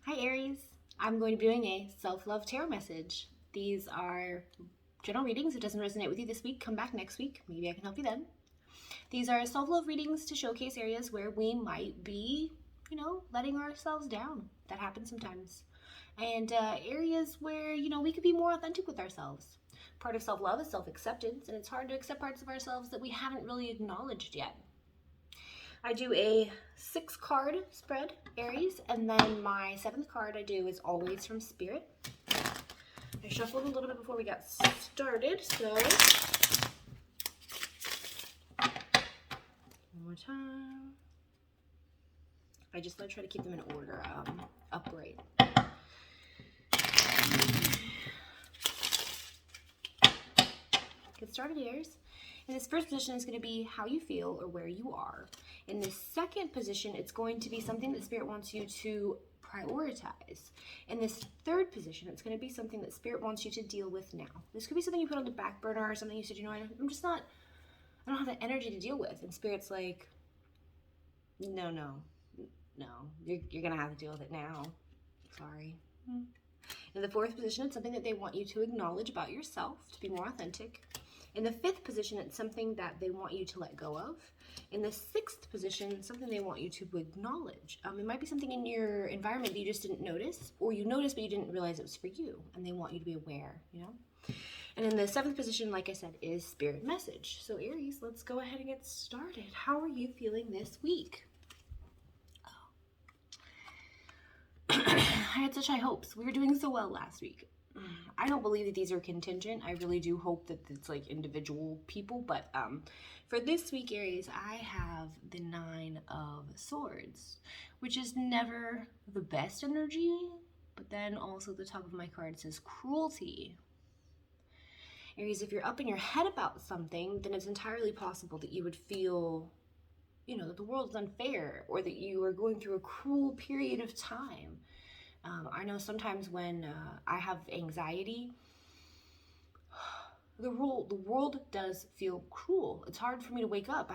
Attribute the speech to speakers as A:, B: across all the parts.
A: Hi Aries, I'm going to be doing a self-love tarot message. These are general readings. If it doesn't resonate with you this week, come back next week. Maybe I can help you then. These are self-love readings to showcase areas where we might be, letting ourselves down. That happens sometimes. And areas where, we could be more authentic with ourselves. Part of self-love is self-acceptance, and it's hard to accept parts of ourselves that we haven't really acknowledged yet. I do a 6-card spread, Aries, and then my 7th card I do is always from Spirit. I shuffled a little bit before we got started, so one more time. I just try to keep them in order, upright. Get started, Aries. In this first position is going to be how you feel or where you are. In this second position, it's going to be something that Spirit wants you to prioritize. In this third position, it's going to be something that Spirit wants you to deal with now. This could be something you put on the back burner or something you said, I don't have the energy to deal with. And Spirit's like, no, you're going to have to deal with it now. Sorry. In the fourth position, it's something that they want you to acknowledge about yourself to be more authentic. In the fifth position, it's something that they want you to let go of. In the sixth position, something they want you to acknowledge. It might be something in your environment that you just didn't notice, or you noticed but you didn't realize it was for you, and they want you to be aware, And in the seventh position, like I said, is Spirit message. So Aries, let's go ahead and get started. How are you feeling this week? I had such high hopes. We were doing so well last week. I don't believe that these are contingent. I really do hope that it's like individual people. But for this week, Aries, I have the 9 of Swords, which is never the best energy. But then also the top of my card says cruelty. Aries, if you're up in your head about something, then it's entirely possible that you would feel, that the world is unfair or that you are going through a cruel period of time. I know sometimes when I have anxiety, the world does feel cruel. It's hard for me to wake up.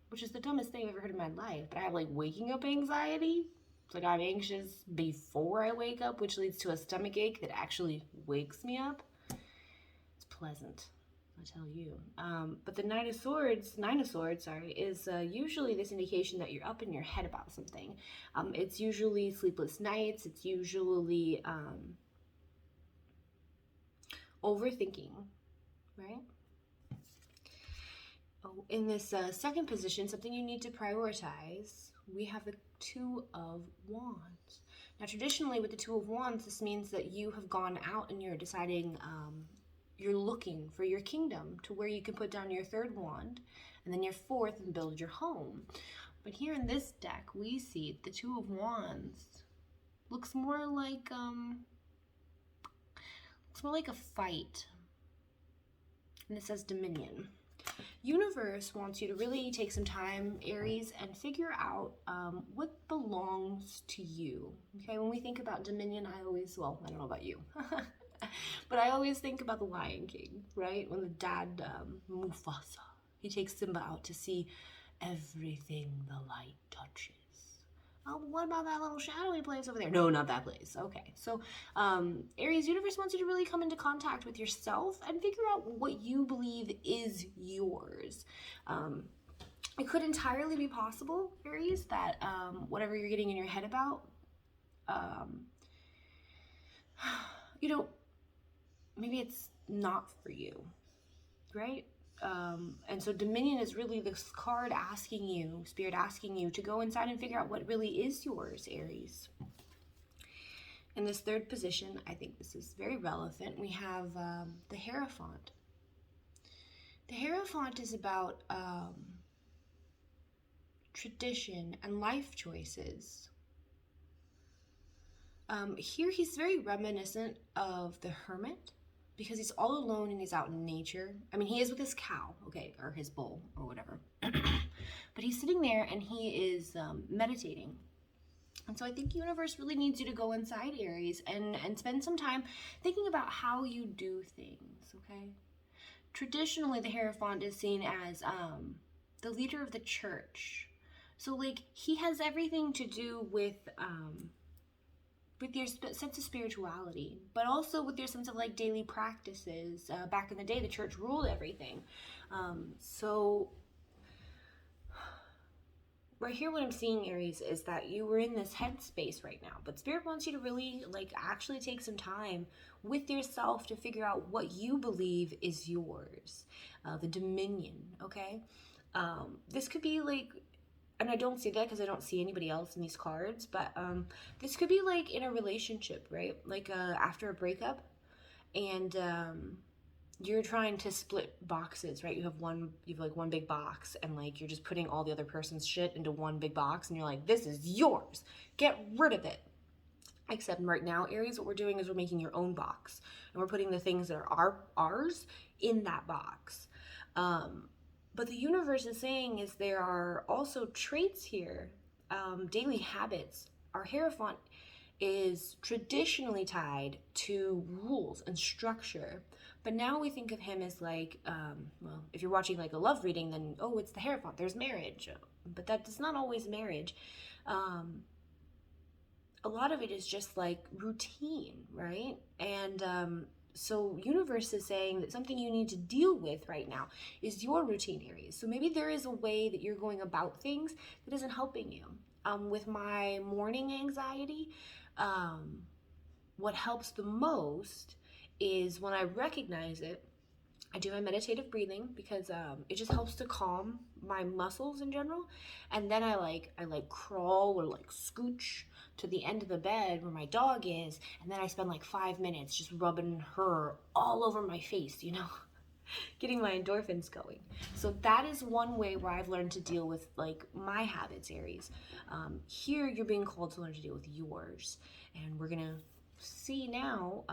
A: Which is the dumbest thing I've ever heard in my life, but I have waking up anxiety. It's like I'm anxious before I wake up, which leads to a stomach ache that actually wakes me up. It's pleasant, I tell you. But the Nine of Swords, is usually this indication that you're up in your head about something. It's usually sleepless nights. It's usually overthinking, right? Oh, in this second position, something you need to prioritize, we have the 2 of Wands. Now, traditionally, with the 2 of Wands, this means that you have gone out and you're deciding you're looking for your kingdom to where you can put down your 3rd wand and then your 4th and build your home. But here in this deck, we see the 2 of Wands looks more like a fight. And it says dominion. Universe wants you to really take some time, Aries, and figure out what belongs to you. Okay, when we think about dominion, I don't know about you. But I always think about the Lion King, right? When the dad, Mufasa, he takes Simba out to see everything the light touches. Oh, what about that little shadowy place over there? No, not that place. Okay, so Aries, universe wants you to really come into contact with yourself and figure out what you believe is yours. It could entirely be possible, Aries, that whatever you're getting in your head about, maybe it's not for you, right? And so Dominion is really this card asking you, Spirit asking you to go inside and figure out what really is yours, Aries. In this third position, I think this is very relevant. We have the Hierophant. The Hierophant is about tradition and life choices. Here he's very reminiscent of the Hermit, because he's all alone and he's out in nature. I mean, he is with his cow, okay, or his bull, or whatever. But he's sitting there and he is meditating. And so I think universe really needs you to go inside, Aries, and spend some time thinking about how you do things, okay? Traditionally, the Hierophant is seen as the leader of the church. So, he has everything to do with with your sense of spirituality, but also with your sense of like daily practices. Back in the day, the church ruled everything. So right here, what I'm seeing, Aries, is that you were in this headspace right now, but Spirit wants you to really like actually take some time with yourself to figure out what you believe is yours, the dominion. Okay, this could be like, and I don't see that because I don't see anybody else in these cards, but this could be like in a relationship, right? Like after a breakup, and you're trying to split boxes, right? You have like one big box, and like you're just putting all the other person's shit into one big box, and you're like, this is yours, get rid of it. Except right now, Aries, what we're doing is we're making your own box, and we're putting the things that are ours in that box. But the universe is saying is there are also traits here, daily habits. Our Hierophant is traditionally tied to rules and structure, but now we think of him as like, well, if you're watching like a love reading, then, oh, it's the Hierophant, there's marriage. But that's not always marriage. A lot of it is just like routine, right? And so universe is saying that something you need to deal with right now is your routine, Aries. So maybe there is a way that you're going about things that isn't helping you. With my morning anxiety, what helps the most is when I recognize it, I do my meditative breathing because it just helps to calm my muscles in general. And then I crawl or like scooch to the end of the bed where my dog is, and then I spend like 5 minutes just rubbing her all over my face, you know, getting my endorphins going. So that is one way where I've learned to deal with like my habits, Aries. Here you're being called to learn to deal with yours, and we're gonna see now.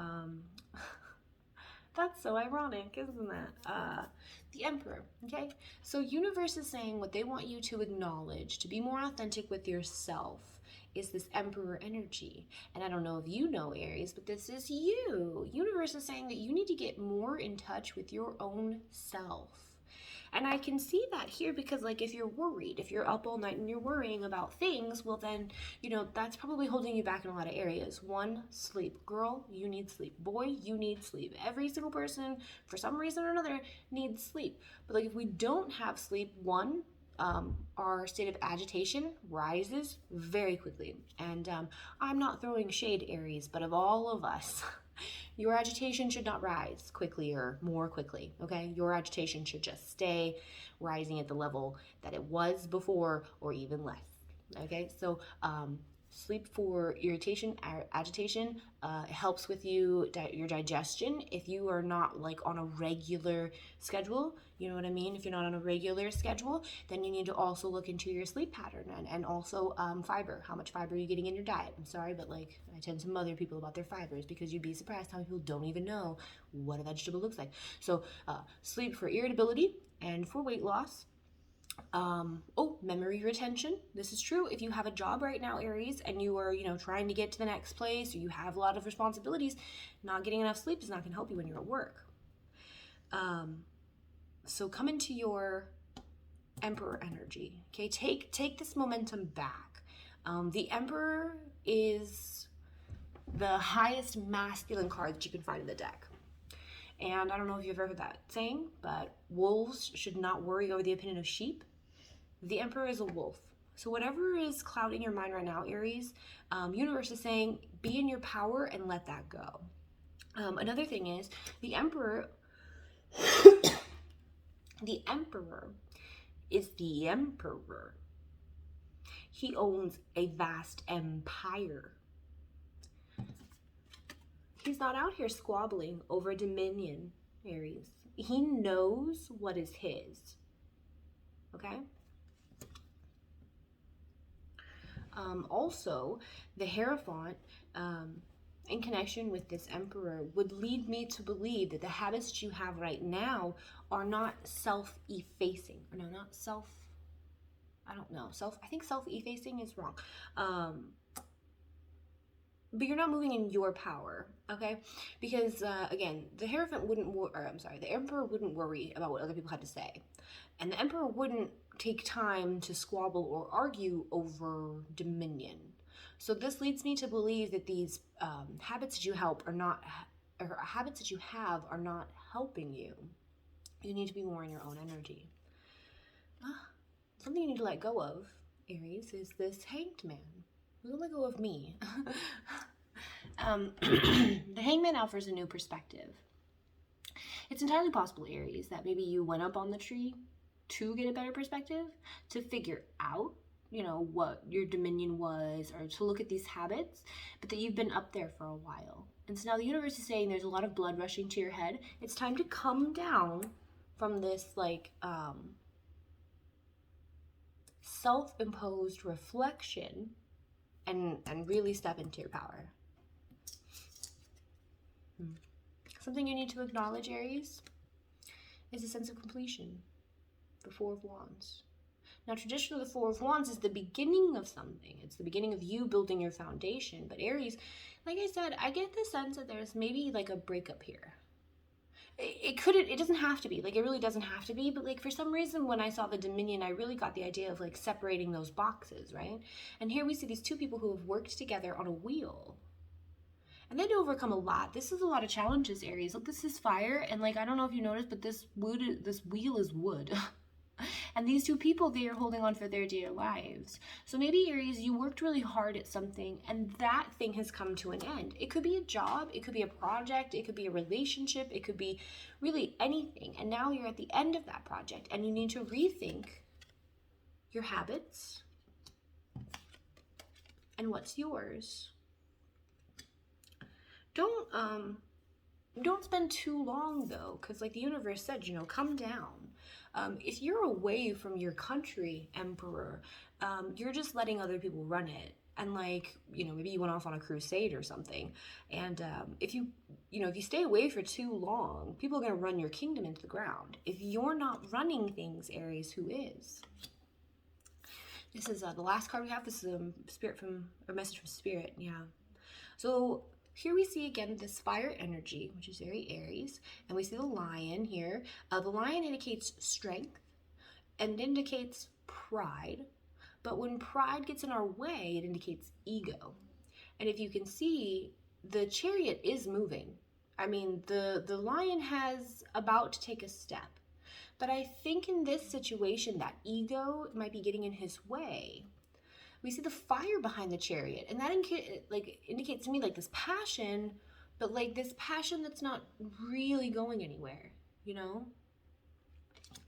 A: That's so ironic, isn't that? The Emperor, okay? So universe is saying what they want you to acknowledge, to be more authentic with yourself, is this Emperor energy. And I don't know if you know, Aries, but this is you. Universe is saying that you need to get more in touch with your own self. And I can see that here because, like, if you're worried, if you're up all night and you're worrying about things, well then, you know, that's probably holding you back in a lot of areas. One, sleep. Girl, you need sleep. Boy, you need sleep. Every single person, for some reason or another, needs sleep. But, like, if we don't have sleep, one, our state of agitation rises very quickly. And I'm not throwing shade, Aries, but of all of us, your agitation should not rise quickly or more quickly, okay? Your agitation should just stay rising at the level that it was before or even less, okay? So sleep for irritation, agitation, helps with your digestion. If you are not like on a regular schedule, you know what I mean? If you're not on a regular schedule, then you need to also look into your sleep pattern and also fiber. How much fiber are you getting in your diet? I'm sorry, but like I tend to mother people about their fibers because you'd be surprised how many people don't even know what a vegetable looks like. So sleep for irritability and for weight loss. Memory retention. This is true. If you have a job right now, Aries, and you are, you know, trying to get to the next place, or you have a lot of responsibilities, not getting enough sleep is not going to help you when you're at work. So come into your Emperor energy. Okay, take this momentum back. The Emperor is the highest masculine card that you can find in the deck. And I don't know if you've ever heard that saying, but wolves should not worry over the opinion of sheep. The Emperor is a wolf. So whatever is clouding your mind right now, Aries, universe is saying, be in your power and let that go. Another thing is, the Emperor, the Emperor is the Emperor. He owns a vast empire. He's not out here squabbling over dominion, Aries. He knows what is his. Okay? Also, the Hierophant, in connection with this Emperor, would lead me to believe that the habits that you have right now are not self-effacing. Or no, not self, I don't know. I think self-effacing is wrong. But you're not moving in your power, okay? Because, again, the Hierophant the Emperor wouldn't worry about what other people had to say. And the Emperor wouldn't take time to squabble or argue over dominion. So this leads me to believe that these habits that you help are not, or habits that you have are not helping you. You need to be more in your own energy. Something you need to let go of, Aries, is this Hanged Man. Let go of me. The Hangman offers a new perspective. It's entirely possible, Aries, that maybe you went up on the tree to get a better perspective, to figure out, you know, what your dominion was, or to look at these habits, but that you've been up there for a while. And so now the universe is saying there's a lot of blood rushing to your head. It's time to come down from this, like, self-imposed reflection and really step into your power. Something you need to acknowledge, Aries, is a sense of completion. The Four of Wands. Now, traditionally, the Four of Wands is the beginning of something. It's the beginning of you building your foundation. But Aries, like I said, I get the sense that there's maybe like a breakup here. It doesn't have to be. Like, it really doesn't have to be. But like, for some reason, when I saw the Dominion, I really got the idea of like separating those boxes, right? And here we see these two people who have worked together on a wheel. And they had to overcome a lot. This is a lot of challenges, Aries. Look, this is fire. And like, I don't know if you noticed, but this wheel is wood. And these two people, they are holding on for their dear lives. So maybe, Aries, you worked really hard at something and that thing has come to an end. It could be a job, it could be a project, it could be a relationship, it could be really anything. And now you're at the end of that project and you need to rethink your habits and what's yours. Don't spend too long though, because like the universe said, you know, come down. If you're away from your country, Emperor, you're just letting other people run it. And like, you know, maybe you went off on a crusade or something. And if you stay away for too long, people are going to run your kingdom into the ground. If you're not running things, Aries, who is? This is the last card we have. This is a message from Spirit. Yeah. So here we see again this fire energy, which is very Aries, and we see the lion here. The lion indicates strength and indicates pride, but when pride gets in our way, it indicates ego. And if you can see, the chariot is moving. I mean, the lion has about to take a step, but I think in this situation that ego might be getting in his way. We see the fire behind the chariot, and that indicates to me like this passion, but like this passion that's not really going anywhere, you know?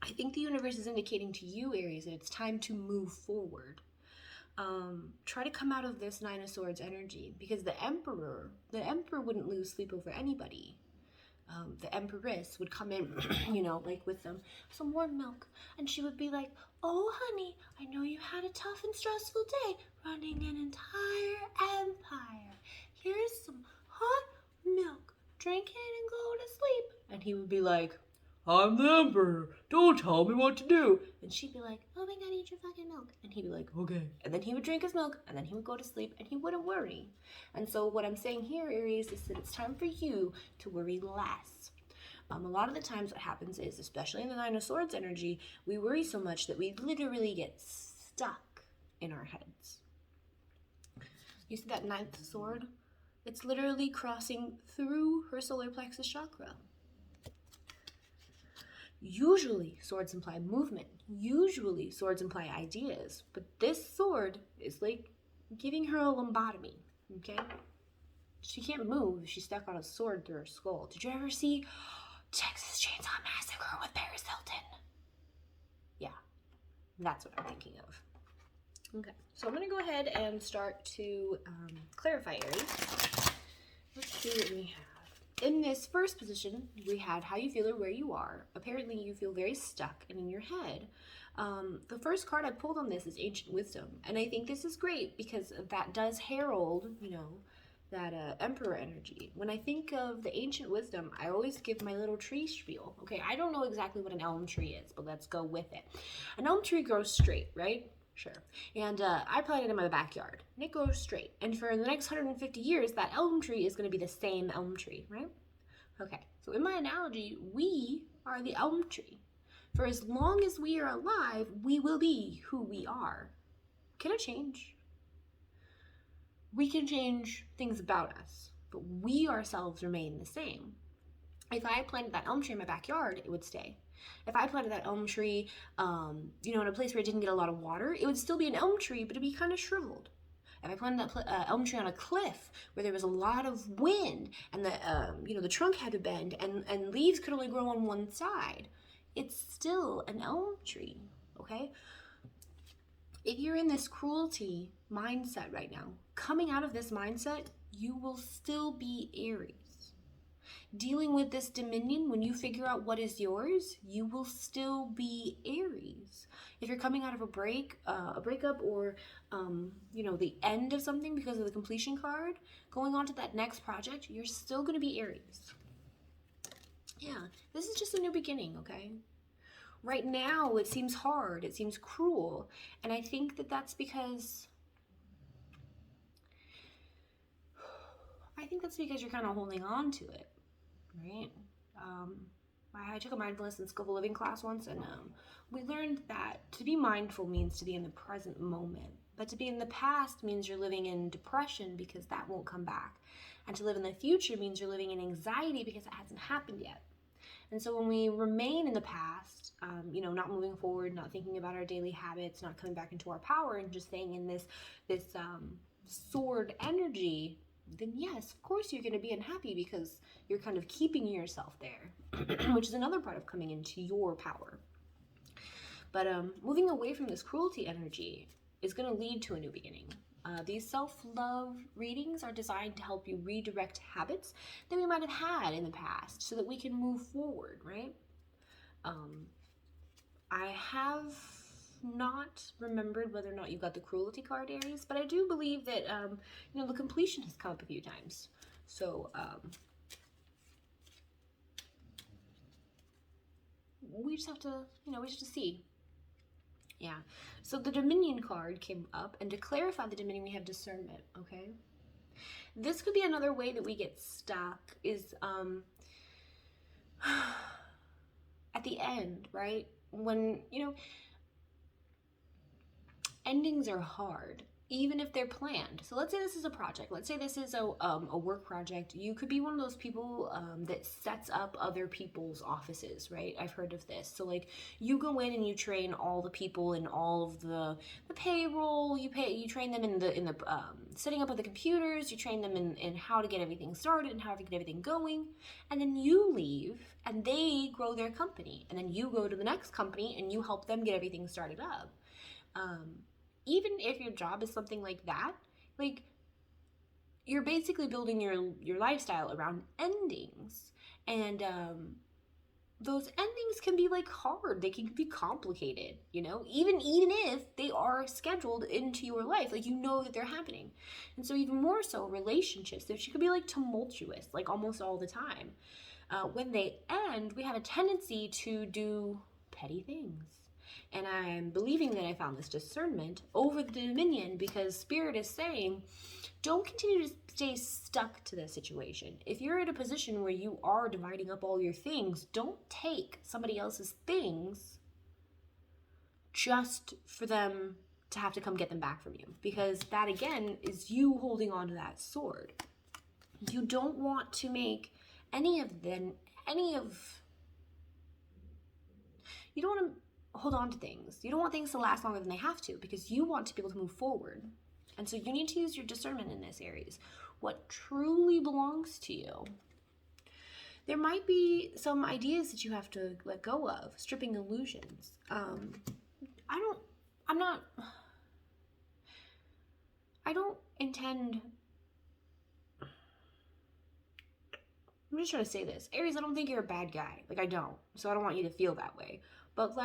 A: I think the universe is indicating to you, Aries, that it's time to move forward. Try to come out of this Nine of Swords energy, because the Emperor wouldn't lose sleep over anybody. The Empress would come in, you know, like with some warm milk, and she would be like, "Oh, honey, I know you had a tough and stressful day running an entire empire. Here's some hot milk. Drink it and go to sleep." And he would be like, "I'm the Emperor. Don't tell me what to do." And she'd be like, "Oh my God, eat your fucking milk." And he'd be like, "Okay." And then he would drink his milk, and then he would go to sleep, and he wouldn't worry. And so what I'm saying here, Aries, is that it's time for you to worry less. A lot of the times what happens is, especially in the Nine of Swords energy, we worry so much that we literally get stuck in our heads. You see that ninth sword? It's literally crossing through her solar plexus chakra. Usually swords imply movement. Usually swords imply ideas. But this sword is like giving her a lobotomy, okay? She can't move. She's stuck on a sword through her skull. Did you ever see Texas Chainsaw Massacre with Paris Hilton? Yeah, that's what I'm thinking of. Okay, so I'm going to go ahead and start to clarify, Aries. Let's see what we have. In this first position, we had how you feel or where you are. Apparently, you feel very stuck and in your head. The first card I pulled on this is Ancient Wisdom. And I think this is great because that does herald, you know, that Emperor energy. When I think of the Ancient Wisdom, I always give my little tree spiel. Okay, I don't know exactly what an elm tree is, but let's go with it. An elm tree grows straight, right? Sure. And I planted it in my backyard, and it grows straight. And for the next 150 years, that elm tree is going to be the same elm tree, right? Okay, so in my analogy, we are the elm tree. For as long as we are alive, we will be who we are. Can it change? We can change things about us, but we ourselves remain the same. If I planted that elm tree in my backyard, it would stay. If I planted that elm tree, in a place where it didn't get a lot of water, it would still be an elm tree, but it'd be kind of shriveled. If I planted that elm tree on a cliff where there was a lot of wind and the trunk had to bend and leaves could only grow on one side, it's still an elm tree, okay? If you're in this cruelty mindset right now, coming out of this mindset, you will still be Aries. Dealing with this dominion, when you figure out what is yours, you will still be Aries. If you're coming out of a breakup, or the end of something because of the completion card, going on to that next project, you're still going to be Aries. Yeah, this is just a new beginning, okay? Right now, it seems hard, it seems cruel, and I think that that's because you're kind of holding on to it, right? I took a mindfulness and skillful living class once, and we learned that to be mindful means to be in the present moment, but to be in the past means you're living in depression because that won't come back, and to live in the future means you're living in anxiety because it hasn't happened yet. And so when we remain in the past, not moving forward, not thinking about our daily habits, not coming back into our power, and just staying in this sword energy, then yes, of course you're going to be unhappy because you're kind of keeping yourself there, which is another part of coming into your power. But moving away from this cruelty energy is going to lead to a new beginning. These self-love readings are designed to help you redirect habits that we might have had in the past so that we can move forward, right? I have not remembered whether or not you got the cruelty card, Aries, but I do believe that, the completion has come up a few times. So, we just have to see. Yeah, so the Dominion card came up, and to clarify the Dominion, we have discernment, okay? This could be another way that we get stuck is at the end, right? When, endings are hard, even if they're planned. So let's say this is a project. Let's say this is a work project. You could be one of those people that sets up other people's offices, right? I've heard of this. So like you go in and you train all the people in all of the payroll. You train them in the setting up of the computers. You train them in how to get everything started and how to get everything going. And then you leave and they grow their company. And then you go to the next company and you help them get everything started up. Even if your job is something like that, like you're basically building your lifestyle around endings, and those endings can be like hard. They can be complicated, even if they are scheduled into your life, like that they're happening. And so even more so, relationships, she could be like tumultuous, like almost all the time. When they end, we have a tendency to do petty things. And I'm believing that I found this discernment over the Dominion because Spirit is saying, don't continue to stay stuck to this situation. If you're in a position where you are dividing up all your things, don't take somebody else's things just for them to have to come get them back from you. Because that, again, is you holding on to that sword. You don't want to make you don't want to hold on to things. You don't want things to last longer than they have to because you want to be able to move forward. And so you need to use your discernment in this, Aries. What truly belongs to you. There might be some ideas that you have to let go of, stripping illusions. I don't intend... I'm just trying to say this. Aries, I don't think you're a bad guy. Like, I don't. So I don't want you to feel that way. But,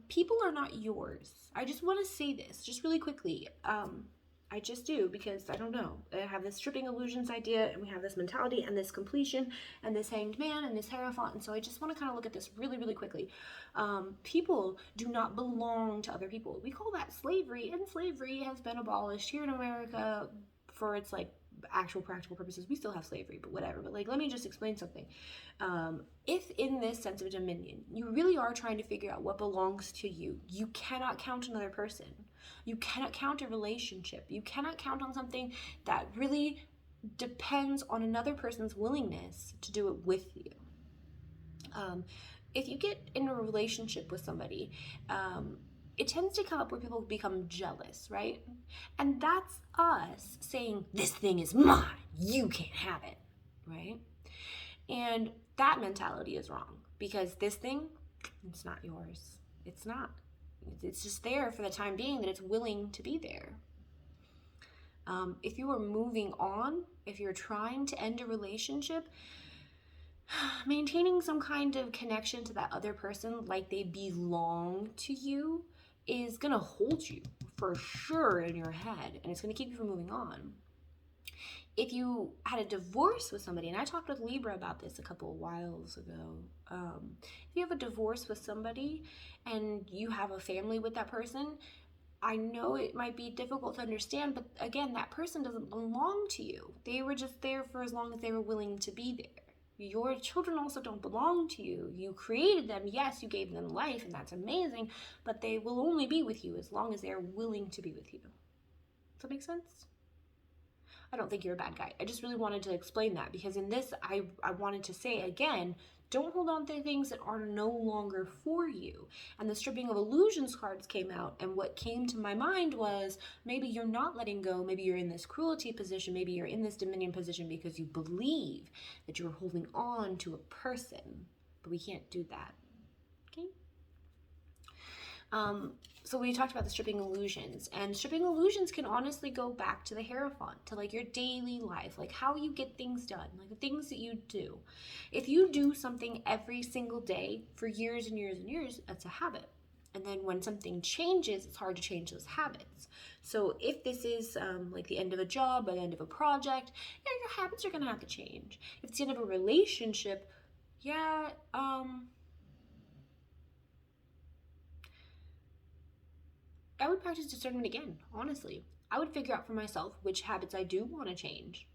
A: people are not yours. I just want to say this just really quickly. I just do because, I don't know. I have this stripping illusions idea, and we have this mentality, and this completion, and this hanged man, and this Hierophant. And so I just want to kind of look at this really, really quickly. People do not belong to other people. We call that slavery, and slavery has been abolished here in America for its, actual practical purposes. We still have slavery, but whatever. But let me just explain something. If in this sense of dominion, you really are trying to figure out what belongs to you, you cannot count another person. You cannot count a relationship. You cannot count on something that really depends on another person's willingness to do it with you. If you get in a relationship with somebody, it tends to come up where people become jealous, right? And that's us saying, this thing is mine, you can't have it, right? And that mentality is wrong, because this thing, it's not yours. It's not. It's just there for the time being, that it's willing to be there. If you are moving on, if you're trying to end a relationship, maintaining some kind of connection to that other person like they belong to you is going to hold you for sure in your head, and it's going to keep you from moving on. If you had a divorce with somebody, and I talked with Libra about this a couple of whiles ago, if you have a divorce with somebody and you have a family with that person, I know it might be difficult to understand, but again, that person doesn't belong to you. They were just there for as long as they were willing to be there. Your children also don't belong to you. You created them. Yes, you gave them life, and that's amazing, but they will only be with you as long as they're willing to be with you. Does that make sense? I don't think you're a bad guy. I just really wanted to explain that, because in this, I wanted to say again, don't hold on to things that are no longer for you. And the stripping of illusions cards came out, and what came to my mind was, maybe you're not letting go. Maybe you're in this cruelty position. Maybe you're in this dominion position because you believe that you're holding on to a person, but we can't do that. Okay? So we talked about the stripping illusions, and stripping illusions can honestly go back to the Hierophant, to like your daily life, like how you get things done, like the things that you do. If you do something every single day for years and years and years, that's a habit. And then when something changes, it's hard to change those habits. So if this is like the end of a job or the end of a project, yeah, your habits are going to have to change. If it's the end of a relationship, yeah, I would practice discernment again, honestly. I would figure out for myself which habits I do want to change.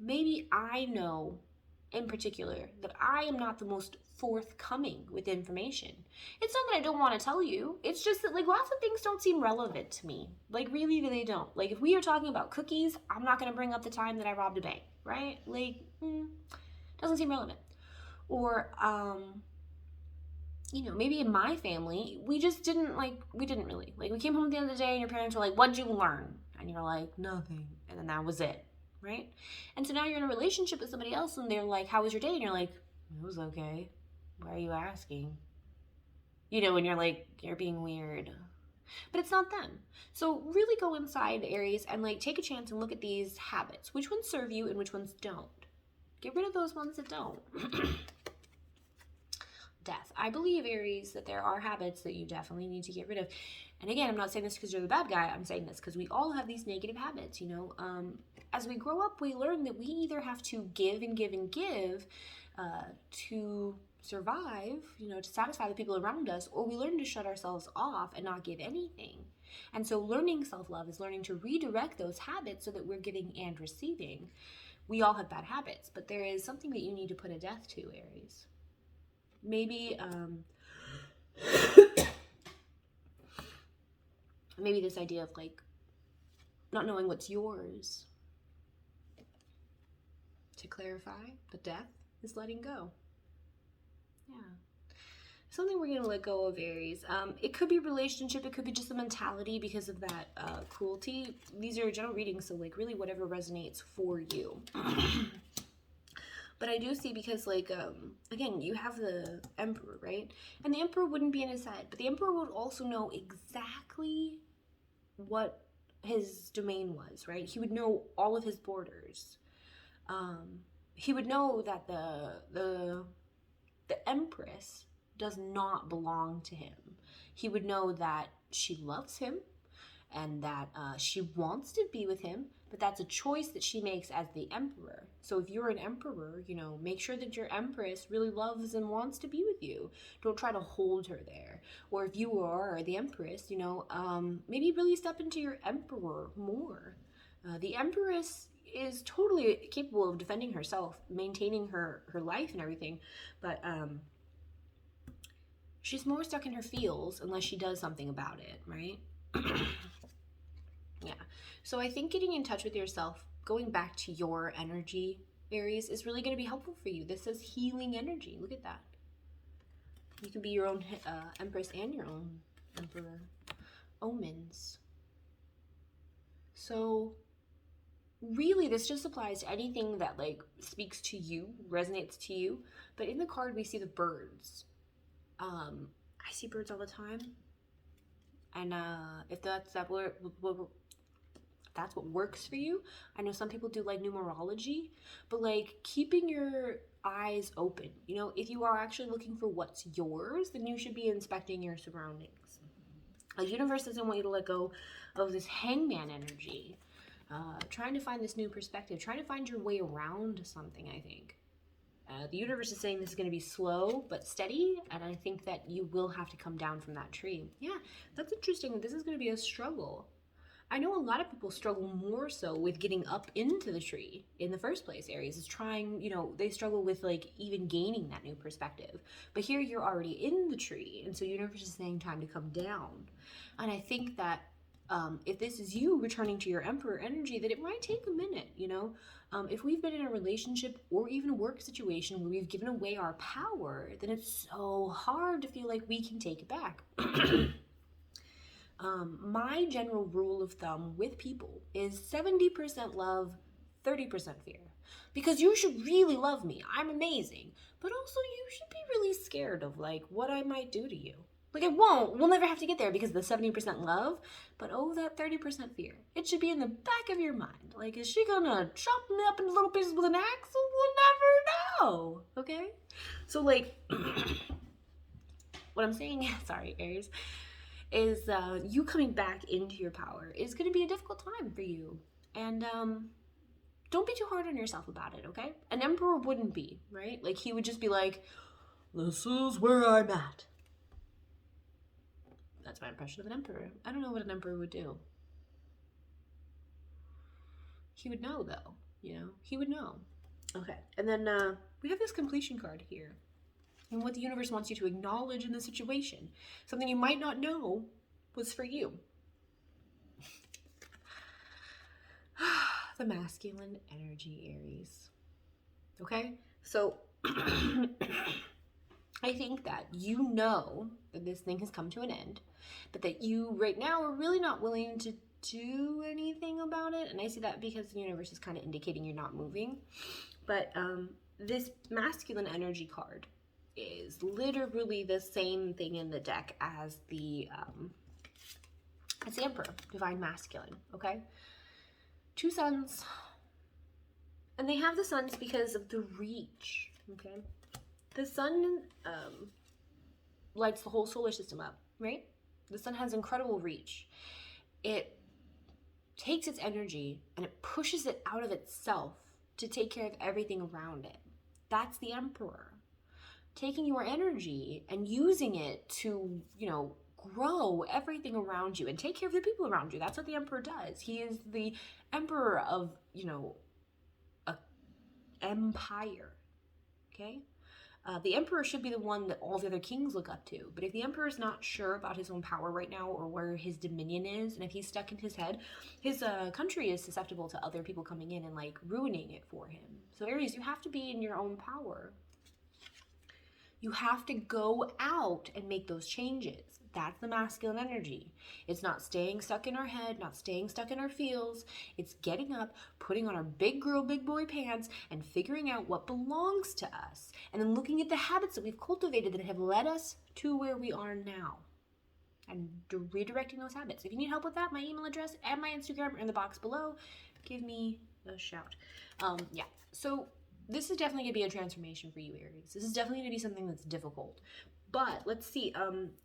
A: Maybe I know in particular that I am not the most forthcoming with information. It's not that I don't want to tell you. It's just that like lots of things don't seem relevant to me. Like really, they don't. Like if we are talking about cookies, I'm not going to bring up the time that I robbed a bank, right? Like, doesn't seem relevant. Or, you know, maybe in my family, we didn't really. Like, we came home at the end of the day and your parents were like, what'd you learn? And you're like, nothing. And then that was it, right? And so now you're in a relationship with somebody else and they're like, how was your day? And you're like, it was okay. Why are you asking? You know, and you're like, you're being weird. But it's not them. So really go inside, Aries, and like take a chance and look at these habits. Which ones serve you and which ones don't? Get rid of those ones that don't. Death. I believe, Aries, that there are habits that you definitely need to get rid of. And again, I'm not saying this because you're the bad guy. I'm saying this because we all have these negative habits, you know. As we grow up, we learn that we either have to give and give and give to survive, you know, to satisfy the people around us, or we learn to shut ourselves off and not give anything. And so learning self-love is learning to redirect those habits so that we're giving and receiving. We all have bad habits, but there is something that you need to put a death to, Aries. Maybe maybe this idea of like not knowing what's yours. To clarify, the death is letting go. Yeah. Something we're going to let go of, Aries. It could be a relationship. It could be just a mentality because of that cruelty. These are general readings, so like really whatever resonates for you. But I do see, because like, again, you have the Emperor, right? And the Emperor wouldn't be in his head, but the Emperor would also know exactly what his domain was, right? He would know all of his borders. He would know that the Empress does not belong to him. He would know that she loves him and that she wants to be with him, but that's a choice that she makes as the Emperor. So if you're an Emperor, you know, make sure that your Empress really loves and wants to be with you. Don't try to hold her there. Or if you are the Empress, you know, maybe really step into your Emperor more. The Empress is totally capable of defending herself, maintaining her life and everything, but she's more stuck in her feels unless she does something about it, right? Yeah. So I think getting in touch with yourself, going back to your energy, Aries, is really going to be helpful for you. This is healing energy. Look at that. You can be your own empress and your own emperor. Omens. So really, this just applies to anything that like speaks to you, resonates to you. But in the card, we see the birds. I see birds all the time, and if that's what works for you. I know some people do like numerology, but like keeping your eyes open. You know, if you are actually looking for what's yours, then you should be inspecting your surroundings. The universe doesn't want you to let go of this hangman energy. Trying to find this new perspective, trying to find your way around something, I think. The universe is saying this is going to be slow but steady, and I think that you will have to come down from that tree. Yeah, that's interesting. This is going to be a struggle. I know a lot of people struggle more so with getting up into the tree in the first place. Aries is trying, you know, they struggle with like even gaining that new perspective. But here you're already in the tree, and so universe is saying time to come down. And I think that if this is you returning to your emperor energy, that it might take a minute, you know? If we've been in a relationship or even a work situation where we've given away our power, then it's so hard to feel like we can take it back. My general rule of thumb with people is 70% love, 30% fear. Because you should really love me. I'm amazing. But also you should be really scared of like what I might do to you. Like it won't. We'll never have to get there because the 70% love, but oh, that 30% fear. It should be in the back of your mind. Like, is she gonna chop me up into little pieces with an axe? We'll never know. Okay? So like, what I'm saying, sorry, Aries, is you coming back into your power is gonna be a difficult time for you. And don't be too hard on yourself about it, okay? An emperor wouldn't be, right? Like he would just be like, this is where I'm at. That's my impression of an emperor. I don't know what an emperor would do. He would know, though. You know, he would know. Okay, and then we have this completion card here. And what the universe wants you to acknowledge in the situation. Something you might not know was for you. The masculine energy, Aries. Okay, so I think that you know that this thing has come to an end, but that you right now are really not willing to do anything about it. And I see that because the universe is kind of indicating you're not moving. But this masculine energy card is literally the same thing in the deck as the Emperor, Divine Masculine, okay? Two suns. And they have the suns because of the reach, okay? The sun lights the whole solar system up, right? The sun has incredible reach. It takes its energy and it pushes it out of itself to take care of everything around it. That's the Emperor. Taking your energy and using it to, you know, grow everything around you and take care of the people around you. That's what the Emperor does. He is the Emperor of, you know, an empire, okay? The Emperor should be the one that all the other kings look up to. But if the Emperor is not sure about his own power right now or where his dominion is, and if he's stuck in his head, his country is susceptible to other people coming in and like ruining it for him. So Aries, you have to be in your own power. You have to go out and make those changes. That's the masculine energy. It's not staying stuck in our head, not staying stuck in our feels. It's getting up, putting on our big girl, big boy pants, and figuring out what belongs to us. And then looking at the habits that we've cultivated that have led us to where we are now. And redirecting those habits. If you need help with that, my email address and my Instagram are in the box below. Give me a shout. Yeah, so this is definitely going to be a transformation for you, Aries. This is definitely going to be something that's difficult. But let's see,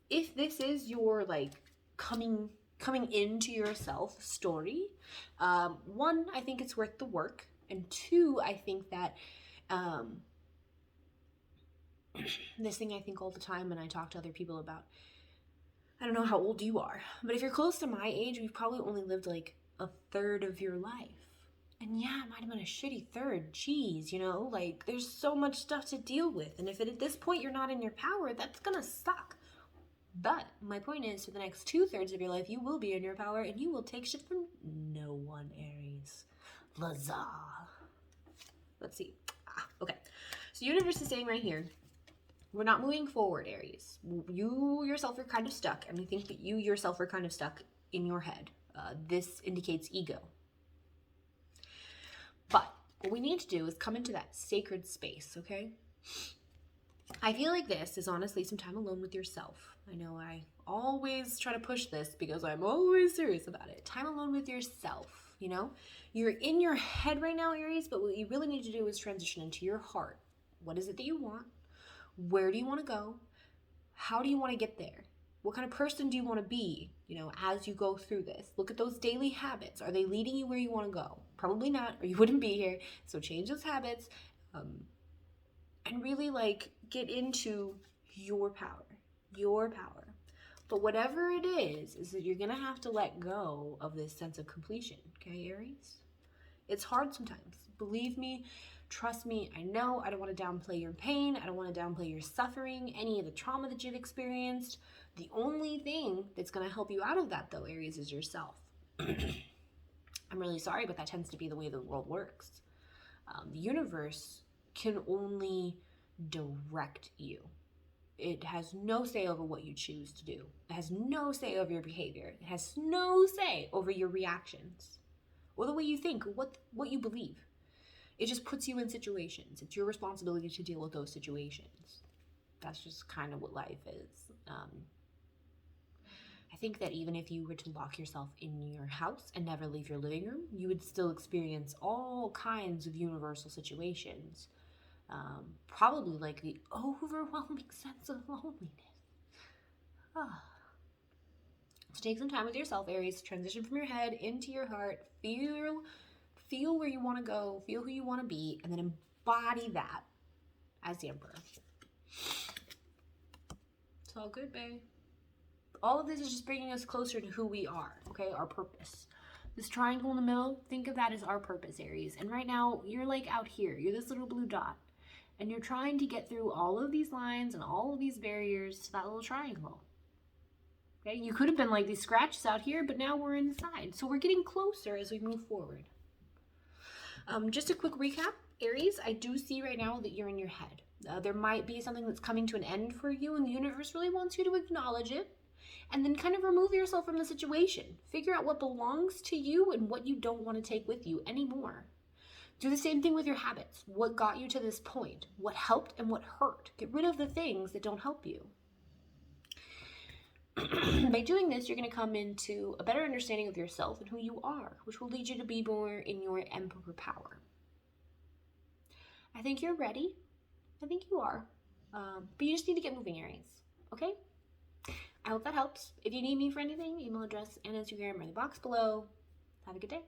A: if this is your like coming into yourself story, one, I think it's worth the work. And two, I think that this thing I think all the time and I talk to other people about, I don't know how old you are, but if you're close to my age, we've probably only lived like a third of your life. And yeah, it might have been a shitty third. Jeez, you know, like there's so much stuff to deal with. And if at this point you're not in your power, that's gonna suck. But my point is, for the next 2/3 of your life, you will be in your power and you will take shit from no one, Aries. Lazar. Let's see. Okay. So universe is saying right here, we're not moving forward, Aries. You yourself are kind of stuck, and I think that you yourself are kind of stuck in your head. This indicates ego. But what we need to do is come into that sacred space, okay? I feel like this is honestly some time alone with yourself. I know I always try to push this because I'm always serious about it. Time alone with yourself, you know? You're in your head right now, Aries, but what you really need to do is transition into your heart. What is it that you want? Where do you want to go? How do you want to get there? What kind of person do you want to be, you know, as you go through this? Look at those daily habits. Are they leading you where you want to go? Probably not, or you wouldn't be here. So change those habits and really like get into your power, your power. But whatever it is that you're going to have to let go of this sense of completion, okay, Aries? It's hard sometimes. Believe me, trust me, I know. I don't want to downplay your pain. I don't want to downplay your suffering, any of the trauma that you've experienced. The only thing that's going to help you out of that, though, Aries, is yourself. I'm really sorry, but that tends to be the way the world works. The universe can only direct you. It has no say over what you choose to do. It has no say over your behavior. It has no say over your reactions or the way you think, or what you believe. It just puts you in situations. It's your responsibility to deal with those situations. That's just kind of what life is. I think that even if you were to lock yourself in your house and never leave your living room, you would still experience all kinds of universal situations. Probably like the overwhelming sense of loneliness. So take some time with yourself, Aries. Transition from your head into your heart. Feel where you want to go. Feel who you want to be. And then embody that as the Emperor. It's all good, babe. All of this is just bringing us closer to who we are, okay? Our purpose. This triangle in the middle, think of that as our purpose, Aries. And right now, you're like out here. You're this little blue dot. And you're trying to get through all of these lines and all of these barriers to that little triangle. Okay? You could have been like these scratches out here, but now we're inside. So we're getting closer as we move forward. Just a quick recap, Aries, I do see right now that you're in your head. There might be something that's coming to an end for you, and the universe really wants you to acknowledge it. And then kind of remove yourself from the situation. Figure out what belongs to you and what you don't want to take with you anymore. Do the same thing with your habits. What got you to this point? What helped and what hurt? Get rid of the things that don't help you. By doing this, you're going to come into a better understanding of yourself and who you are, which will lead you to be more in your Emperor power. I think you're ready. I think you are. But you just need to get moving, Aries. Okay? I hope that helps. If you need me for anything, email address and Instagram are in the box below. Have a good day.